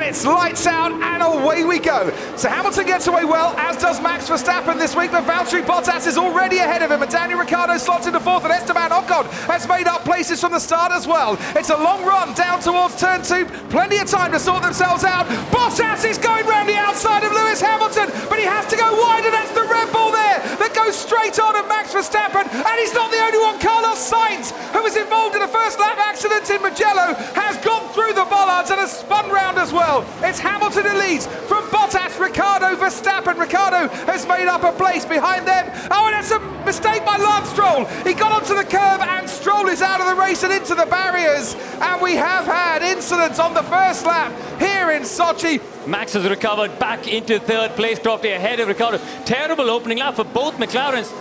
and it's lights out, and away we go. So Hamilton gets away well, as does Max Verstappen this week, but Valtteri Bottas is already ahead of him, and Daniel Ricciardo slots into fourth, and Esteban Ocon has made up places from the start as well. It's a long run down towards turn two, plenty of time to sort themselves out. Bottas is going round the outside of Lewis Hamilton, but he has to go wide, and that's the Red Bull there that goes straight on at Max Verstappen, and he's not the only one. Carlos Sainz, who was involved in a first lap accident in Mugello, has gone through the bollards and has spun round as well. It's Hamilton who leads from Bottas, Ricciardo, Verstappen. Ricciardo has made up a place behind them. Oh, and that's a mistake by Lance Stroll. He got onto the curb and Stroll is out of the race and into the barriers. And we have had incidents on the first lap here in Sochi. Max has recovered back into third place, dropped ahead of Ricciardo. Terrible opening lap for both McLarens.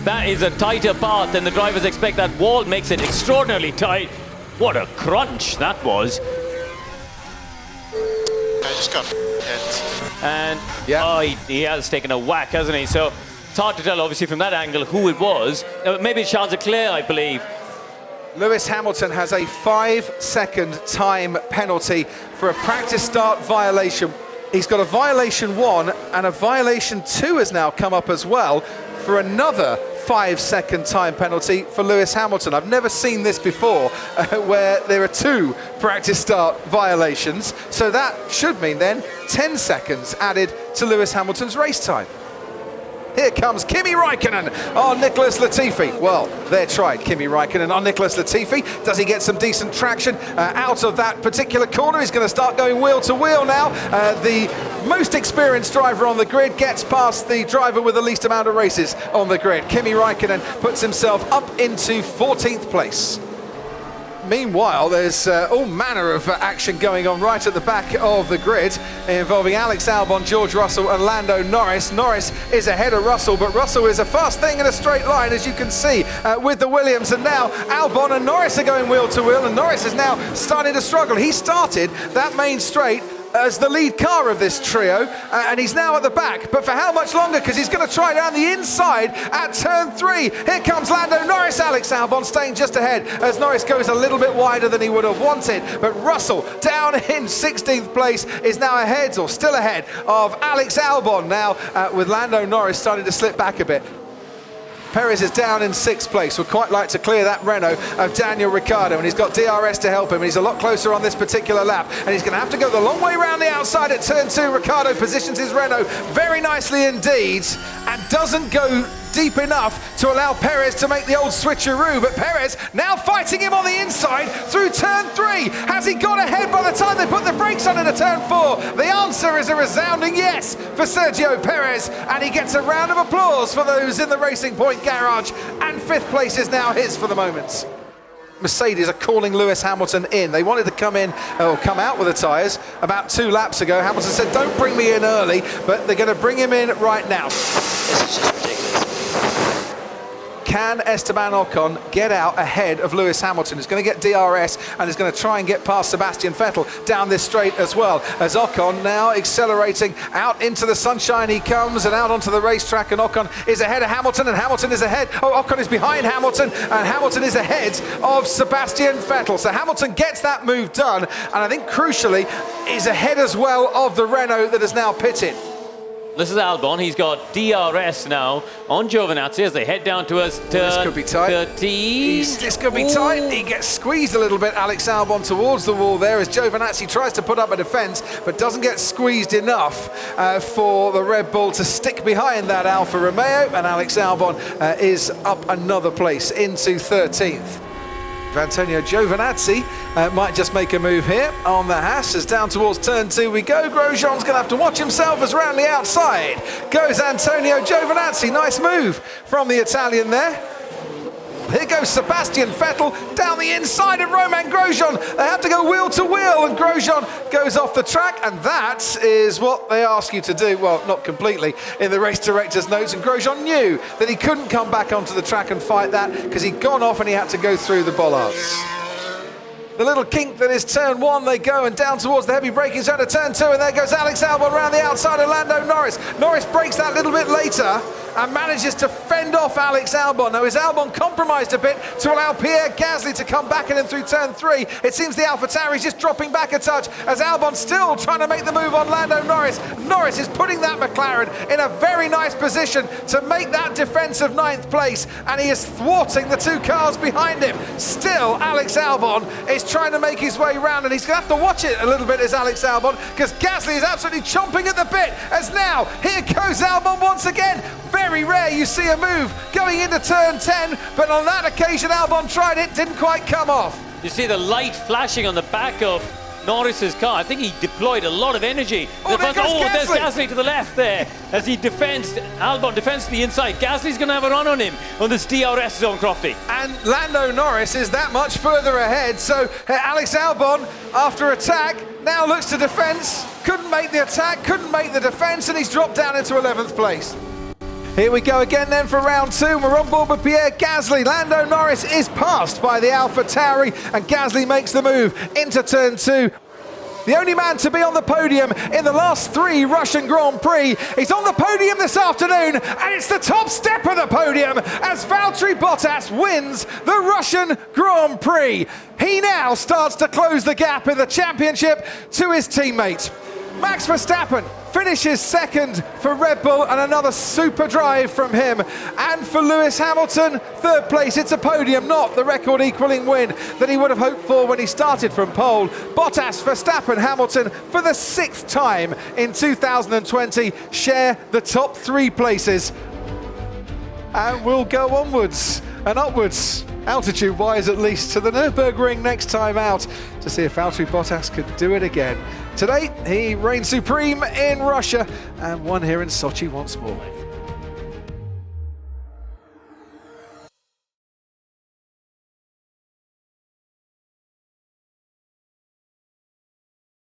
That is a tighter path than the drivers expect. That wall makes it extraordinarily tight. What a crunch that was. I just got hit. And he has taken a whack, hasn't he? So it's hard to tell, obviously, from that angle who it was. Maybe it's Charles Leclerc, I believe. Lewis Hamilton has a 5-second time penalty for a practice start violation. He's got a violation 1, and a violation 2 has now come up as well for another 5-second time penalty for Lewis Hamilton. I've never seen this before, where there are 2 practice start violations. So that should mean then 10 seconds added to Lewis Hamilton's race time. Here comes Kimi Räikkönen on Nicholas Latifi. Well, they're tried, Kimi Räikkönen on Nicholas Latifi. Does he get some decent traction out of that particular corner? He's going to start going wheel to wheel now. The most experienced driver on the grid gets past the driver with the least amount of races on the grid. Kimi Räikkönen puts himself up into 14th place. Meanwhile, there's all manner of action going on right at the back of the grid, involving Alex Albon, George Russell and Lando Norris. Norris is ahead of Russell, but Russell is a fast thing in a straight line, as you can see, with the Williams. And now Albon and Norris are going wheel to wheel, and Norris is now starting to struggle. He started that main straight as the lead car of this trio, and he's now at the back, but for how much longer? Because he's going to try down the inside at turn 3. Here comes Lando Norris. Alex Albon staying just ahead as Norris goes a little bit wider than he would have wanted, but Russell down in 16th place is now ahead, or still ahead, of Alex Albon now, with Lando Norris starting to slip back a bit. Perez is down in 6th place. Would quite like to clear that Renault of Daniel Ricciardo, and he's got DRS to help him, and he's a lot closer on this particular lap, and he's going to have to go the long way around the outside at turn 2. Ricciardo positions his Renault very nicely indeed, and doesn't go deep enough to allow Perez to make the old switcheroo, but Perez now fighting him on the inside through turn 3. Has he got ahead by the time they put the brakes on into turn 4? The answer is a resounding yes for Sergio Perez, and he gets a round of applause for those in the Racing Point garage, and 5th place is now his for the moment. Mercedes are calling Lewis Hamilton in. They wanted to come out with the tyres about 2 laps ago. Hamilton said, don't bring me in early, but they're going to bring him in right now. This is just ridiculous. Can Esteban Ocon get out ahead of Lewis Hamilton? He's going to get DRS and is going to try and get past Sebastian Vettel down this straight as well, as Ocon now accelerating out into the sunshine. He comes and out onto the racetrack, and Ocon is ahead of Hamilton, and Hamilton is ahead. Oh, Ocon is behind Hamilton, and Hamilton is ahead of Sebastian Vettel. So Hamilton gets that move done, and I think crucially is ahead as well of the Renault that is now pitted. This is Albon. He's got DRS now on Giovinazzi as they head down towards turn this could be tight. 13. This could be tight. He gets squeezed a little bit, Alex Albon, towards the wall there, as Giovinazzi tries to put up a defence, but doesn't get squeezed enough for the Red Bull to stick behind that Alfa Romeo, and Alex Albon is up another place into 13th. Antonio Giovinazzi might just make a move here on the Haas, as down towards turn 2 we go. Grosjean's going to have to watch himself as round the outside goes Antonio Giovinazzi. Nice move from the Italian there. Here goes Sebastian Vettel down the inside of Romain Grosjean. They have to go wheel to wheel, and Grosjean goes off the track, and that is what they ask you to do. Well, not completely in the race director's notes, and Grosjean knew that he couldn't come back onto the track and fight that because he'd gone off and he had to go through the bollards. The little kink that is turn 1, they go, and down towards the heavy braking zone of turn 2, and there goes Alex Albon around the outside of Lando Norris. Norris breaks that little bit later, and manages to fend off Alex Albon. Now, is Albon compromised a bit to allow Pierre Gasly to come back in through turn 3? It seems the AlphaTauri is just dropping back a touch as Albon still trying to make the move on Lando Norris. Norris is putting that McLaren in a very nice position to make that defensive 9th place, and he is thwarting the 2 cars behind him. Still, Alex Albon is trying to make his way round, and he's going to have to watch it a little bit as Alex Albon, because Gasly is absolutely chomping at the bit, as now, here goes Albon once again. Very rare you see a move going into turn 10, but on that occasion Albon tried it, didn't quite come off. You see the light flashing on the back of Norris's car. I think he deployed a lot of energy. Oh, there goes Gasly. There's Gasly to the left there as he Albon defends to the inside. Gasly's going to have a run on him on this DRS zone, Crofty. And Lando Norris is that much further ahead, so Alex Albon, after attack, now looks to defence. Couldn't make the attack, couldn't make the defence, and he's dropped down into 11th place. Here we go again then for round 2. We're on board with Pierre Gasly. Lando Norris is passed by the AlphaTauri, and Gasly makes the move into turn 2. The only man to be on the podium in the last 3 Russian Grand Prix. He's on the podium this afternoon, and it's the top step of the podium as Valtteri Bottas wins the Russian Grand Prix. He now starts to close the gap in the championship to his teammate. Max Verstappen finishes 2nd for Red Bull, and another super drive from him. And for Lewis Hamilton, 3rd place. It's a podium, not the record equaling win that he would have hoped for when he started from pole. Bottas, Verstappen, Hamilton for the 6th time in 2020 share the top 3 places. And we'll go onwards and upwards, altitude-wise at least, to the Nürburgring next time out to see if Valtteri Bottas could do it again. Today, he reigned supreme in Russia and won here in Sochi once more.